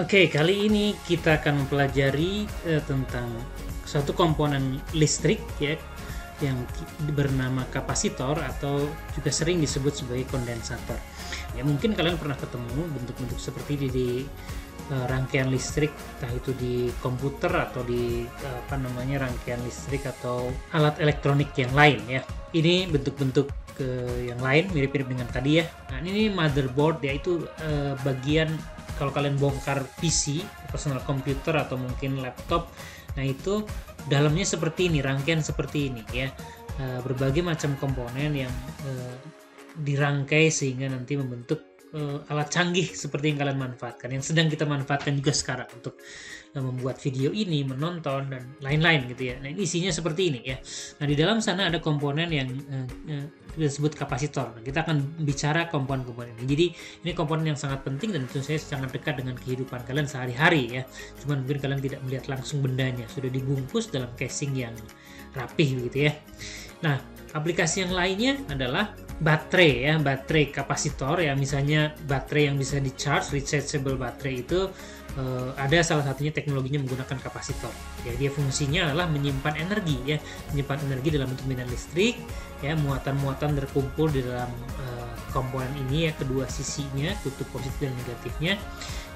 Oke, kali ini kita akan mempelajari tentang suatu komponen listrik ya yang bernama kapasitor atau juga sering disebut sebagai kondensator. Ya mungkin kalian pernah ketemu bentuk-bentuk seperti ini di rangkaian listrik, entah itu di komputer atau di rangkaian listrik atau alat elektronik yang lain ya. Ini bentuk-bentuk yang lain mirip-mirip dengan tadi ya. Nah, ini motherboard yaitu bagian kalau kalian bongkar PC, personal computer atau mungkin laptop, nah itu dalamnya seperti ini, rangkaian seperti ini ya. Berbagai macam komponen yang dirangkai sehingga nanti membentuk alat canggih seperti yang kalian manfaatkan, yang sedang kita manfaatkan juga sekarang untuk membuat video ini, menonton dan lain-lain gitu ya. Nah, isinya seperti ini ya. Nah, di dalam sana ada komponen yang disebut kapasitor. Nah, kita akan bicara komponen-komponen ini. Jadi, ini komponen yang sangat penting dan tentu saja sangat dekat dengan kehidupan kalian sehari-hari ya. Cuman mungkin kalian tidak melihat langsung bendanya, sudah dibungkus dalam casing yang rapih begitu ya. Nah, aplikasi yang lainnya adalah baterai ya, baterai kapasitor ya, misalnya baterai yang bisa di charge, rechargeable baterai itu ada salah satunya teknologinya menggunakan kapasitor. Ya, dia fungsinya adalah menyimpan energi ya, menyimpan energi dalam bentuk medan listrik ya, muatan-muatan terkumpul di dalam komponen ini ya, kedua sisinya, kutub positif dan negatifnya.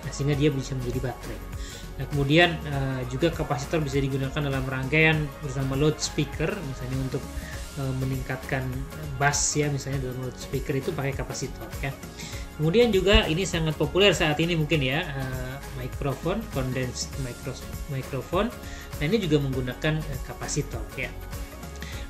Nah, sehingga dia bisa menjadi baterai. Nah, kemudian juga kapasitor bisa digunakan dalam rangkaian bersama loudspeaker, misalnya untuk meningkatkan bass ya, misalnya dalam loudspeaker itu pakai kapasitor ya. Kemudian juga ini sangat populer saat ini mungkin ya, mikrofon, condensed microphone. Nah, ini juga menggunakan kapasitor ya.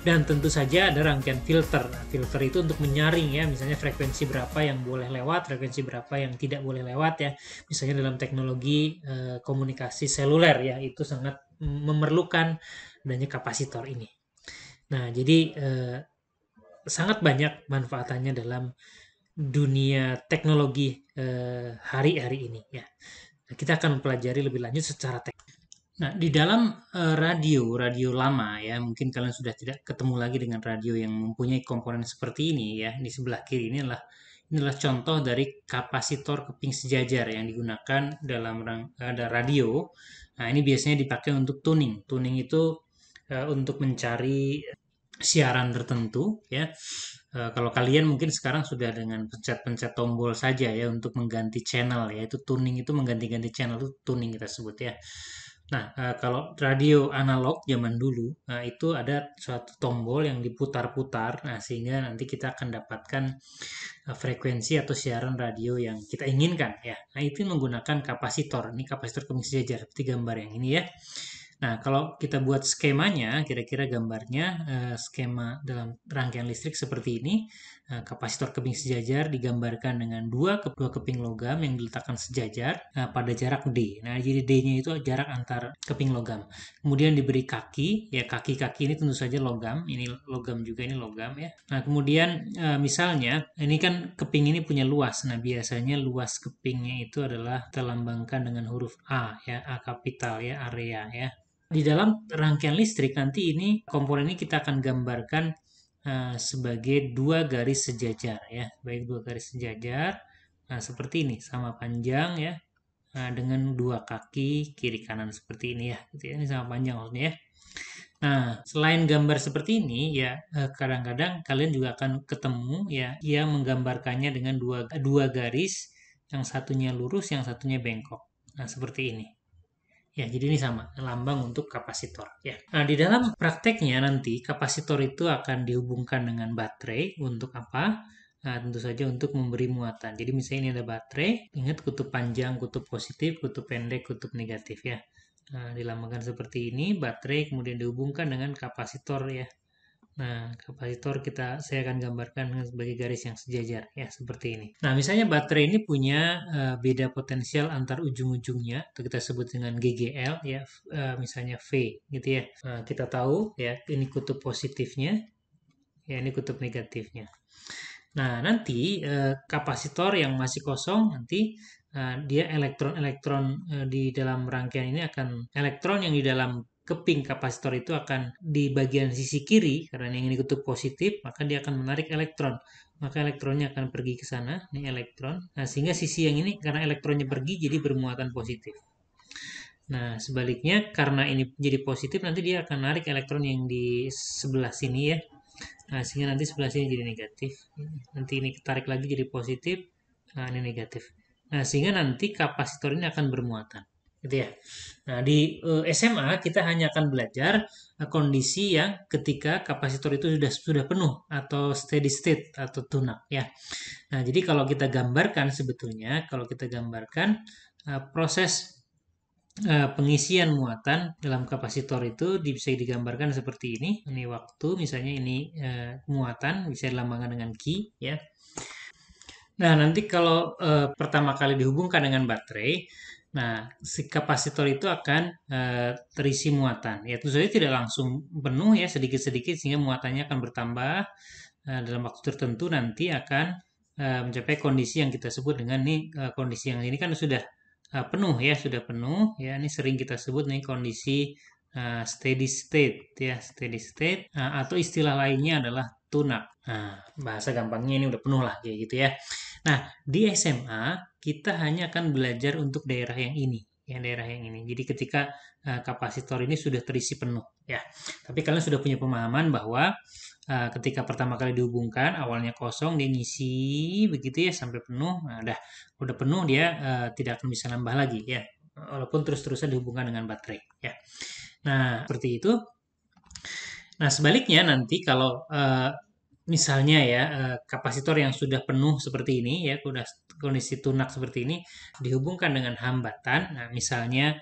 Dan tentu saja ada rangkaian filter. Nah, filter itu untuk menyaring ya, misalnya frekuensi berapa yang boleh lewat, frekuensi berapa yang tidak boleh lewat ya. Misalnya dalam teknologi komunikasi seluler ya, itu sangat memerlukan adanya kapasitor ini. Nah, jadi sangat banyak manfaatannya dalam dunia teknologi hari-hari ini ya. Nah, kita akan mempelajari lebih lanjut secara teknis. Nah, di dalam radio lama ya, mungkin kalian sudah tidak ketemu lagi dengan radio yang mempunyai komponen seperti ini ya. Di sebelah kiri ini adalah contoh dari kapasitor keping sejajar yang digunakan dalam ada radio. Nah, ini biasanya dipakai untuk tuning. Tuning itu untuk mencari siaran tertentu ya. Kalau kalian mungkin sekarang sudah dengan pencet-pencet tombol saja ya untuk mengganti channel ya, itu tuning, itu mengganti-ganti channel itu tuning kita sebut ya. Nah, kalau radio analog zaman dulu, itu ada suatu tombol yang diputar-putar, nah sehingga nanti kita akan dapatkan frekuensi atau siaran radio yang kita inginkan ya. Nah, itu menggunakan kapasitor. Ini kapasitor keping sejajar seperti gambar yang ini ya. Nah, kalau kita buat skemanya, kira-kira gambarnya skema dalam rangkaian listrik seperti ini. Kapasitor keping sejajar digambarkan dengan dua keping logam yang diletakkan sejajar pada jarak D. Nah, jadi D-nya itu jarak antar keping logam. Kemudian diberi kaki, ya kaki-kaki ini tentu saja logam, ini logam juga, ini logam ya. Nah, kemudian misalnya ini kan keping ini punya luas. Nah, biasanya luas kepingnya itu adalah terlambangkan dengan huruf A ya, A kapital ya, area ya. Di dalam rangkaian listrik nanti ini komponen ini kita akan gambarkan sebagai dua garis sejajar ya, baik dua garis sejajar. Nah, seperti ini, sama panjang ya, dengan dua kaki kiri kanan seperti ini ya, gitu ya. Ini sama panjang maksudnya ya. Nah, selain gambar seperti ini ya, kadang-kadang kalian juga akan ketemu ya, yang menggambarkannya dengan dua garis, yang satunya lurus, yang satunya bengkok. Nah, seperti ini. Ya, jadi ini sama, lambang untuk kapasitor ya. Nah, di dalam prakteknya nanti kapasitor itu akan dihubungkan dengan baterai untuk apa? Nah, tentu saja untuk memberi muatan. Jadi misalnya ini ada baterai, ingat kutub panjang, kutub positif, kutub pendek, kutub negatif ya. Nah, dilambangkan seperti ini, baterai kemudian dihubungkan dengan kapasitor ya. Nah, kapasitor saya akan gambarkan sebagai garis yang sejajar ya, seperti ini. Nah, misalnya baterai ini punya beda potensial antar ujung-ujungnya, atau kita sebut dengan GGL ya, misalnya V gitu ya. Nah, kita tahu ya, ini kutub positifnya, ya ini kutub negatifnya. Nah, nanti kapasitor yang masih kosong nanti dia elektron-elektron di dalam rangkaian ini akan elektron yang di dalam keping kapasitor itu akan di bagian sisi kiri, karena yang ini kutub positif, maka dia akan menarik elektron. Maka elektronnya akan pergi ke sana, ini elektron. Nah, sehingga sisi yang ini karena elektronnya pergi jadi bermuatan positif. Nah, sebaliknya karena ini jadi positif, nanti dia akan narik elektron yang di sebelah sini ya. Nah, sehingga nanti sebelah sini jadi negatif. Nanti ini ketarik lagi jadi positif. Nah, ini negatif. Nah, sehingga nanti kapasitor ini akan bermuatan. Gitu ya. Nah, di SMA kita hanya akan belajar kondisi yang ketika kapasitor itu sudah penuh atau steady state atau tune-up ya. Nah, jadi kalau kita gambarkan sebetulnya, kalau kita gambarkan proses pengisian muatan dalam kapasitor itu bisa digambarkan seperti ini. Ini waktu, misalnya ini muatan, bisa dilambangkan dengan Q ya. Nah, nanti kalau pertama kali dihubungkan dengan baterai, nah si kapasitor itu akan terisi muatan. Ya, tentu saja tidak langsung penuh ya, sedikit-sedikit sehingga muatannya akan bertambah dalam waktu tertentu nanti akan mencapai kondisi yang kita sebut dengan nih kondisi yang ini kan sudah penuh ya, sudah penuh ya. Ini sering kita sebut nih kondisi steady state ya, steady state atau istilah lainnya adalah tune-up. Nah, bahasa gampangnya ini udah penuh lah kayak gitu ya. Nah, di SMA kita hanya akan belajar untuk daerah yang ini, ya daerah yang ini. Jadi ketika kapasitor ini sudah terisi penuh, ya. Tapi kalian sudah punya pemahaman bahwa ketika pertama kali dihubungkan, awalnya kosong, dia ngisi begitu ya sampai penuh. Nah, udah penuh dia tidak akan bisa nambah lagi, ya. Walaupun terus-terusan dihubungkan dengan baterai, ya. Nah, seperti itu. Nah, sebaliknya nanti kalau misalnya ya kapasitor yang sudah penuh seperti ini ya, sudah kondisi tunak seperti ini dihubungkan dengan hambatan. Nah, misalnya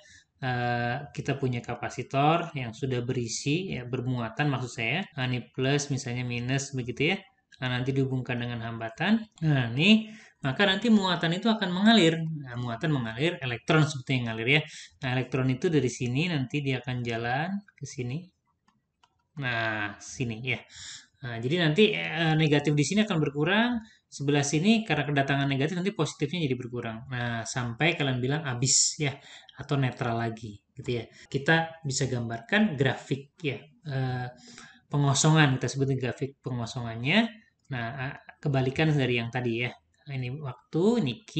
kita punya kapasitor yang sudah berisi ya, bermuatan maksud saya. Nah, ini plus misalnya minus begitu ya. Nah, nanti dihubungkan dengan hambatan. Nah, ini maka nanti muatan itu akan mengalir. Nah, muatan mengalir, elektron seperti yang ngalir ya. Nah, elektron itu dari sini nanti dia akan jalan ke sini. Nah, sini ya. Nah, jadi nanti negatif di sini akan berkurang, sebelah sini karena kedatangan negatif nanti positifnya jadi berkurang. Nah, sampai kalian bilang habis ya atau netral lagi gitu ya. Kita bisa gambarkan grafik ya. Pengosongan kita sebut grafik pengosongannya. Nah, kebalikan dari yang tadi ya. Nah, ini waktu, ini Q,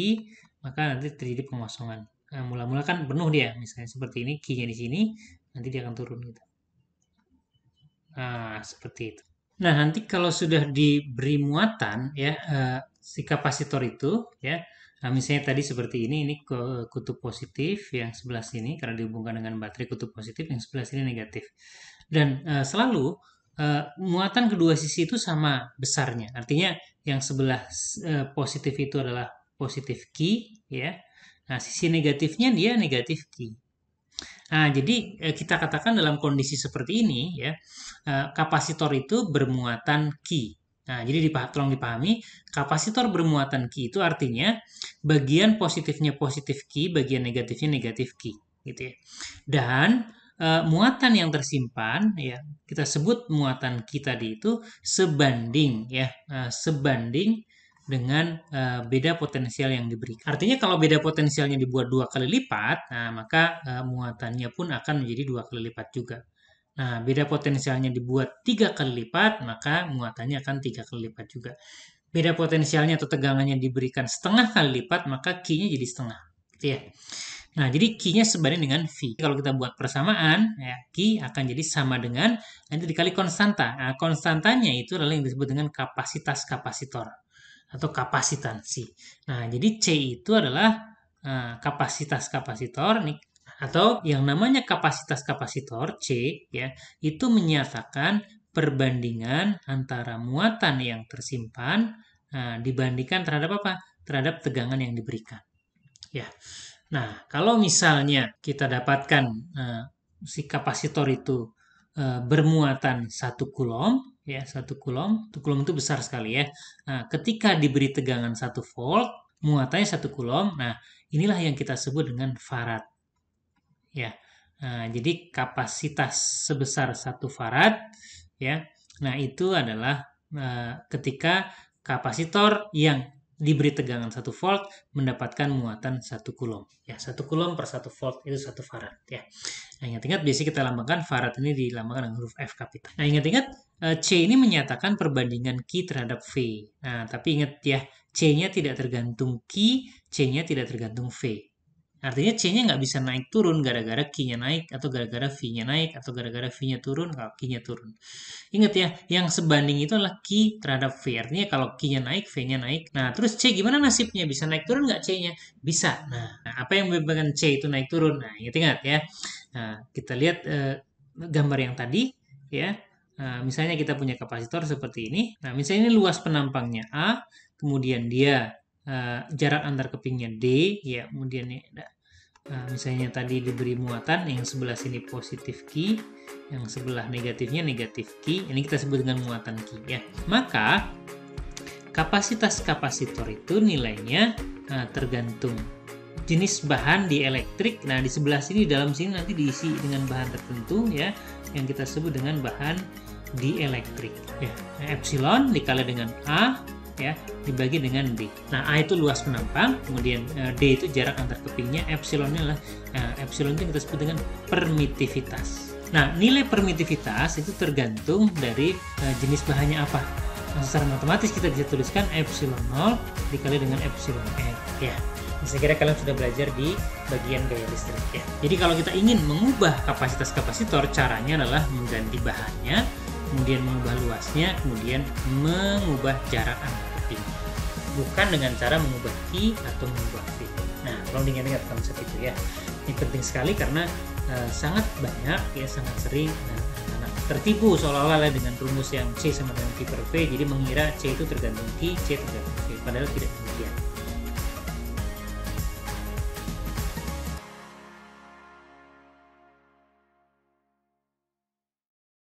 maka nanti terjadi pengosongan. Nah, mula-mula kan penuh dia, misalnya seperti ini, Q-nya di sini, nanti dia akan turun gitu. Nah, seperti itu. Nah, nanti kalau sudah diberi muatan ya si kapasitor itu ya. Nah, misalnya tadi seperti ini kutub positif yang sebelah sini karena dihubungkan dengan baterai kutub positif, yang sebelah sini negatif. Dan selalu muatan kedua sisi itu sama besarnya. Artinya yang sebelah positif itu adalah positif Q ya. Nah, sisi negatifnya dia negatif Q. Nah, jadi kita katakan dalam kondisi seperti ini ya, kapasitor itu bermuatan Q. Nah, jadi tolong dipahami, kapasitor bermuatan Q itu artinya bagian positifnya positif Q, bagian negatifnya negatif Q, gitu ya. Dan muatan yang tersimpan ya, kita sebut muatan Q tadi itu sebanding ya, sebanding dengan beda potensial yang diberikan. Artinya kalau beda potensialnya dibuat 2 kali lipat, nah maka muatannya pun akan menjadi 2 kali lipat juga. Nah, beda potensialnya dibuat 3 kali lipat, maka muatannya akan 3 kali lipat juga. Beda potensialnya atau tegangannya diberikan setengah kali lipat, maka Q-nya jadi setengah. Gitu ya. Nah, jadi Q-nya sebanding dengan V. Kalau kita buat persamaan, ya, Q akan jadi sama dengan nanti dikali konstanta. Nah, konstantanya itu adalah yang disebut dengan kapasitas kapasitor atau kapasitansi. Nah, jadi C itu adalah kapasitas kapasitor nih, atau yang namanya kapasitas kapasitor C ya, itu menyatakan perbandingan antara muatan yang tersimpan dibandingkan terhadap apa? Terhadap tegangan yang diberikan. Ya. Nah, kalau misalnya kita dapatkan si kapasitor itu bermuatan 1 kulom ya, 1 kulom itu besar sekali ya. Nah, ketika diberi tegangan 1 volt, muatannya 1 kulom. Nah, inilah yang kita sebut dengan farad. Ya. Nah, jadi kapasitas sebesar 1 farad ya. Nah, itu adalah ketika kapasitor yang diberi tegangan 1 volt mendapatkan muatan 1 coulomb. Ya, 1 coulomb per 1 volt itu 1 farad ya. Nah, ingat-ingat biasanya kita lambangkan farad ini dilambangkan dengan huruf F kapital. Nah, ingat-ingat C ini menyatakan perbandingan Q terhadap V. Nah, tapi ingat ya, C-nya tidak tergantung Q, C-nya tidak tergantung V. Artinya C-nya nggak bisa naik turun gara-gara Q-nya naik, atau gara-gara V-nya naik, atau gara-gara V-nya turun, kalau Q-nya turun. Ingat ya, yang sebanding itu adalah Q terhadap V. Artinya kalau Q-nya naik, V-nya naik. Nah, terus C gimana nasibnya? Bisa naik turun nggak C-nya? Bisa. Nah, apa yang menyebabkan C itu naik turun? Nah, ingat-ingat ya. Nah, kita lihat gambar yang tadi ya. Nah, misalnya kita punya kapasitor seperti ini. Nah, misalnya ini luas penampangnya A, kemudian dia jarak antar kepingnya D, ya, kemudian ini misalnya tadi diberi muatan, yang sebelah sini positif Q, yang sebelah negatifnya negatif Q, ini kita sebut dengan muatan Q ya. Maka kapasitas kapasitor itu nilainya tergantung jenis bahan di elektrik. Nah, di sebelah sini, dalam sini nanti diisi dengan bahan tertentu ya, yang kita sebut dengan bahan di elektrik ya. Nah, epsilon dikali dengan A ya, dibagi dengan D. Nah, A itu luas penampang, kemudian D itu jarak antar kepingnya, epsilonnya adalah epsilon itu kita sebut dengan permitivitas. Nah, nilai permitivitas itu tergantung dari jenis bahannya apa. Nah, secara matematis kita bisa tuliskan epsilon 0 dikali dengan epsilon N ya. Saya kira kalian sudah belajar di bagian gaya listrik ya. Jadi kalau kita ingin mengubah kapasitas kapasitor, caranya adalah mengganti bahannya, kemudian mengubah luasnya, kemudian mengubah jarak antar keping. Bukan dengan cara mengubah Q atau mengubah V. Nah, tolong diingat-ingat konsep itu ya. Ini penting sekali karena sangat banyak ya, sangat sering anak tertipu seolah-olah dengan rumus yang C sama dengan Q per V, jadi mengira C itu tergantung Q, C tergantung V, padahal tidak demikian.